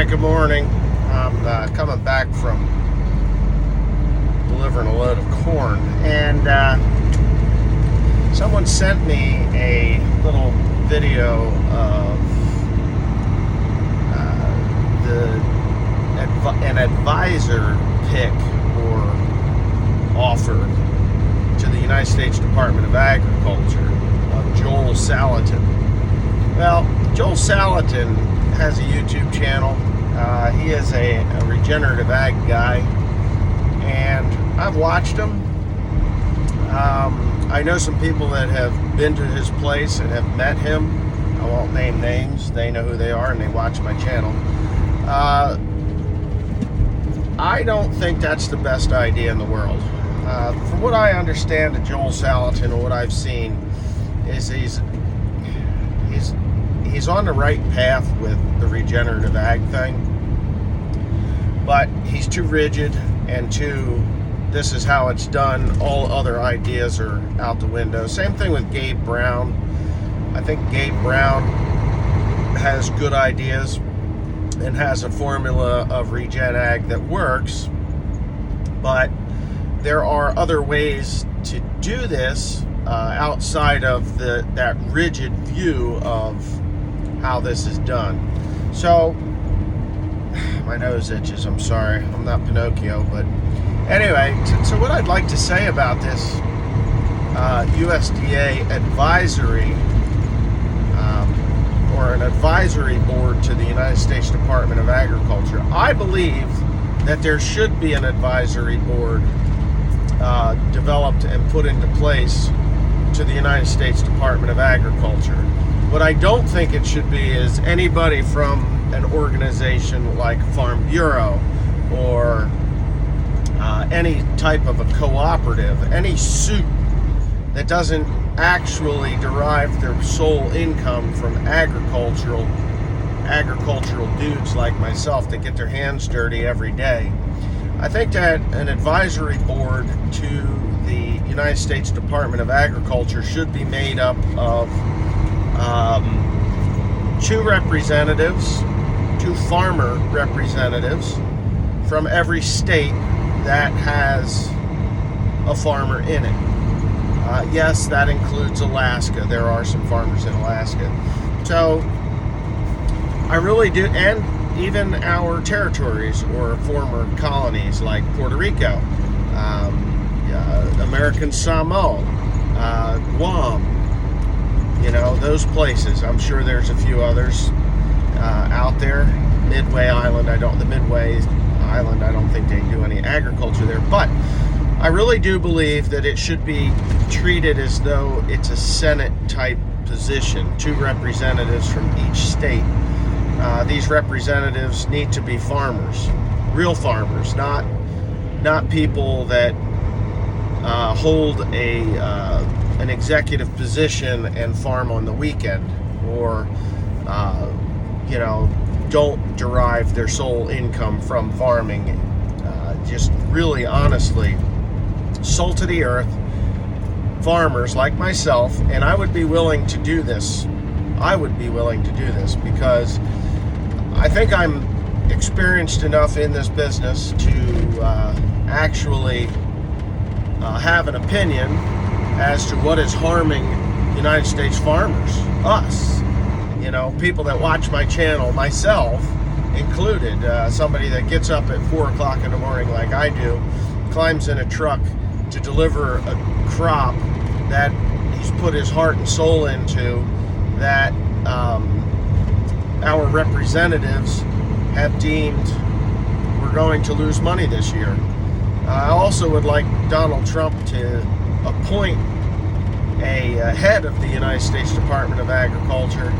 right, good morning. I'm coming back from delivering a load of corn, and someone sent me a little video of an advisor pick or offer to the United States Department of Agriculture of Joel Salatin. Well, Joel Salatin has a YouTube channel. He is a regenerative ag guy, and I've watched him. I know some people that have been to his place and have met him. I won't name names. They know who they are and they watch my channel. I don't think that's the best idea in the world. From what I understand of Joel Salatin and what I've seen is he's on the right path with the regenerative ag thing, but he's too rigid and this is how it's done. All other ideas are out the window. Same thing with Gabe Brown. I think Gabe Brown has good ideas and has a formula of regen ag that works, but there are other ways to do this outside of that rigid view of how this is done. So my nose itches, I'm sorry, I'm not Pinocchio, but anyway, so what I'd like to say about this USDA advisory or an advisory board to the United States Department of Agriculture, I believe that there should be an advisory board developed and put into place to the United States Department of Agriculture. What I don't think it should be is anybody from an organization like Farm Bureau or any type of a cooperative, any suit that doesn't actually derive their sole income from agricultural dudes like myself that get their hands dirty every day. I think that an advisory board to the United States Department of Agriculture should be made up of two farmer representatives from every state that has a farmer in it. Yes, that includes Alaska. There are some farmers in Alaska. So I really do, and even our territories or former colonies like Puerto Rico, American Samoa, Guam, those places. I'm sure there's a few others out there. Midway Island, I don't think they do any agriculture there, but I really do believe that it should be treated as though it's a Senate type position, two representatives from each state. These representatives need to be farmers, real farmers, not people that hold an executive position and farm on the weekend, or don't derive their sole income from farming. Just really honestly, salt of the earth farmers like myself, and I would be willing to do this. Because I think I'm experienced enough in this business to actually have an opinion as to what is harming United States farmers, us. People that watch my channel, myself included, somebody that gets up at 4 o'clock in the morning like I do, climbs in a truck to deliver a crop that he's put his heart and soul into, that our representatives have deemed we're going to lose money this year. I also would like Donald Trump to appoint a head of the United States Department of Agriculture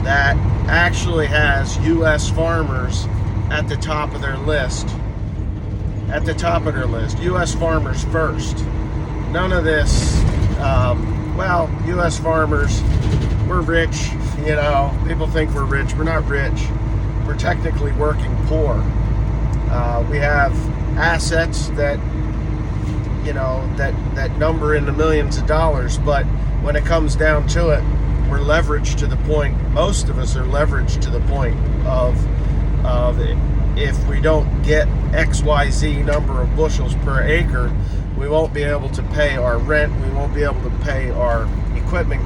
that actually has U.S. farmers at the top of their list. U.S. farmers first. None of this, U.S. farmers, we're rich, people think we're rich. We're not rich. We're technically working poor. We have assets that number in the millions of dollars, but when it comes down to it, we're leveraged to the point, most of us are leveraged to the point of if we don't get XYZ number of bushels per acre, we won't be able to pay our rent, we won't be able to pay our equipment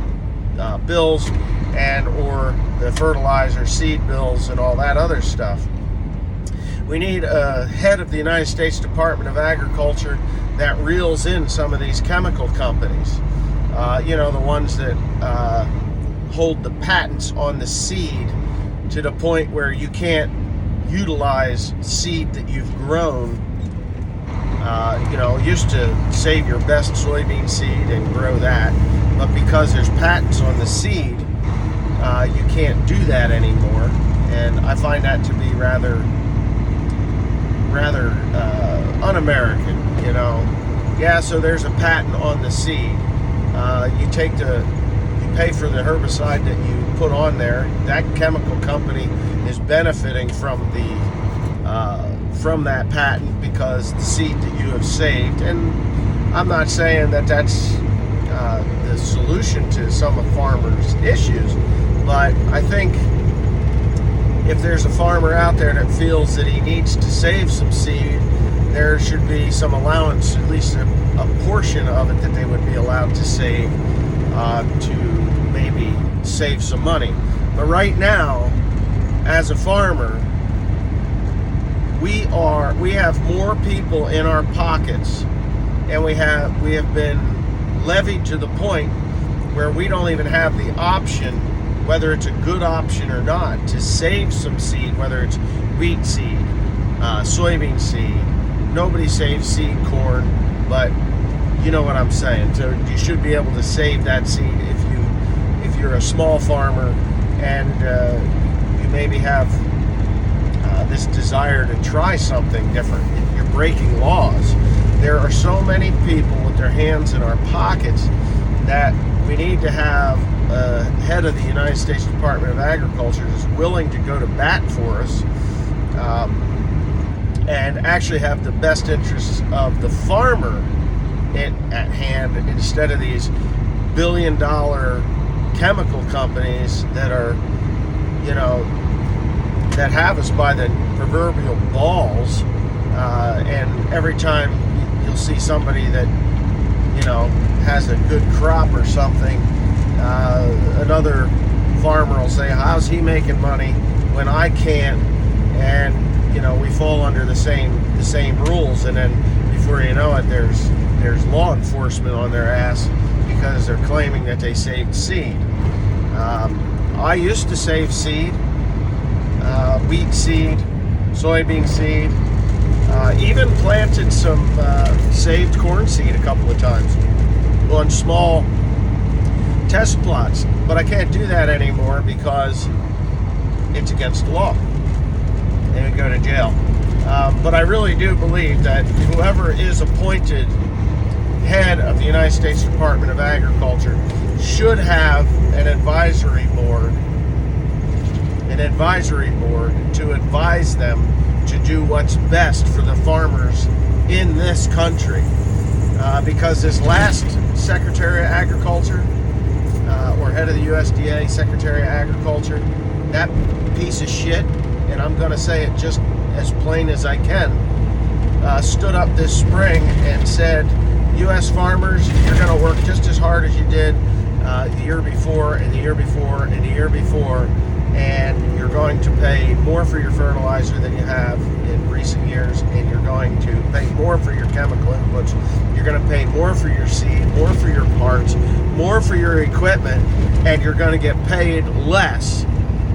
bills and or the fertilizer, seed bills, and all that other stuff. We need a head of the United States Department of Agriculture that reels in some of these chemical companies. The ones that hold the patents on the seed to the point where you can't utilize seed that you've grown. Used to save your best soybean seed and grow that, but because there's patents on the seed, you can't do that anymore, and I find that to be rather un-American. So there's a patent on the seed. You pay for the herbicide that you put on there. That chemical company is benefiting from that patent because the seed that you have saved. And I'm not saying that that's the solution to some of farmers' issues, but I think if there's a farmer out there that feels that he needs to save some seed, there should be some allowance, at least a portion of it that they would be allowed to save to maybe save some money. But right now, as a farmer, we have more people in our pockets, and we have been levied to the point where we don't even have the option, whether it's a good option or not, to save some seed, whether it's wheat seed, soybean seed. Nobody saves seed corn, but you know what I'm saying. So you should be able to save that seed if you're a small farmer and you maybe have this desire to try something different. You're breaking laws. There are so many people with their hands in our pockets that we need to have a head of the United States Department of Agriculture that's willing to go to bat for us and actually have the best interests of the farmer at hand, instead of these billion-dollar chemical companies that are, that have us by the proverbial balls. And every time you'll see somebody that, has a good crop or something, another farmer will say, how's he making money when I can't? And we fall under the same rules, and then before you know it, there's law enforcement on their ass because they're claiming that they saved seed. I used to save seed, wheat seed, soybean seed, even planted some saved corn seed a couple of times on small test plots, but I can't do that anymore because it's against the law. They would go to jail. But I really do believe that whoever is appointed head of the United States Department of Agriculture should have an advisory board to advise them to do what's best for the farmers in this country. Because this last Secretary of Agriculture, or head of the USDA, Secretary of Agriculture, that piece of shit, and I'm going to say it just as plain as I can, stood up this spring and said, U.S. farmers, you're going to work just as hard as you did the year before and the year before and the year before, and you're going to pay more for your fertilizer than you have in recent years, and you're going to pay more for your chemical inputs, you're going to pay more for your seed, more for your parts, more for your equipment, and you're going to get paid less,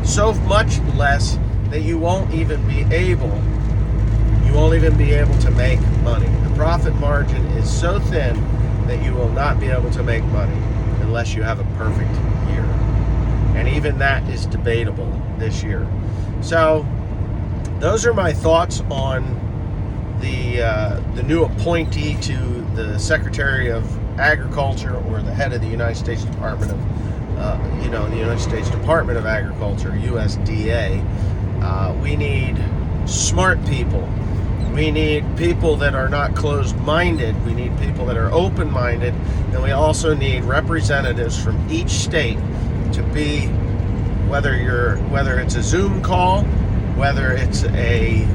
so much less that you won't even be able to make money. The profit margin is so thin that you will not be able to make money unless you have a perfect year. And even that is debatable this year. So those are my thoughts on the new appointee to the Secretary of Agriculture, or the head of the United States Department of the United States Department of Agriculture, USDA. We need smart people. We need people that are not closed-minded. We need people that are open-minded. And we also need representatives from each state to be, whether it's a Zoom call whether it's a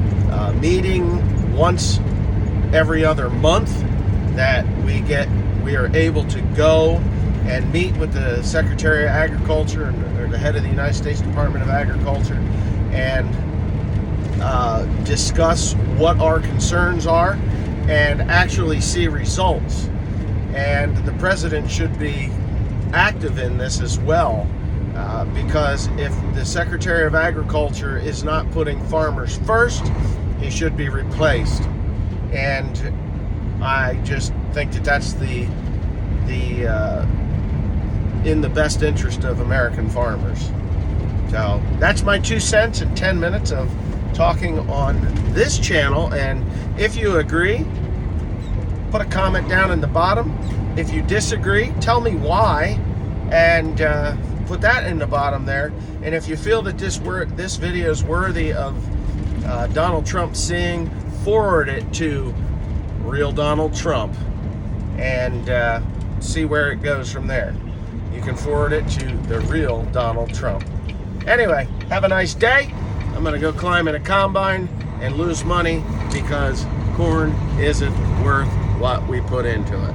meeting once every other month that we are able to go and meet with the Secretary of Agriculture or the head of the United States Department of Agriculture and discuss what our concerns are and actually see results. And the president should be active in this as well, because if the Secretary of Agriculture is not putting farmers first, he should be replaced. And I just think that that's in the best interest of American farmers. So that's my 2 cents in 10 minutes of talking on this channel. And if you agree, put a comment down in the bottom. If you disagree, tell me why, and put that in the bottom there. And if you feel that this video is worthy of Donald Trump seeing, forward it to Real Donald Trump and see where it goes from there. You can forward it to the Real Donald Trump. Anyway, have a nice day. I'm going to go climb in a combine and lose money because corn isn't worth what we put into it.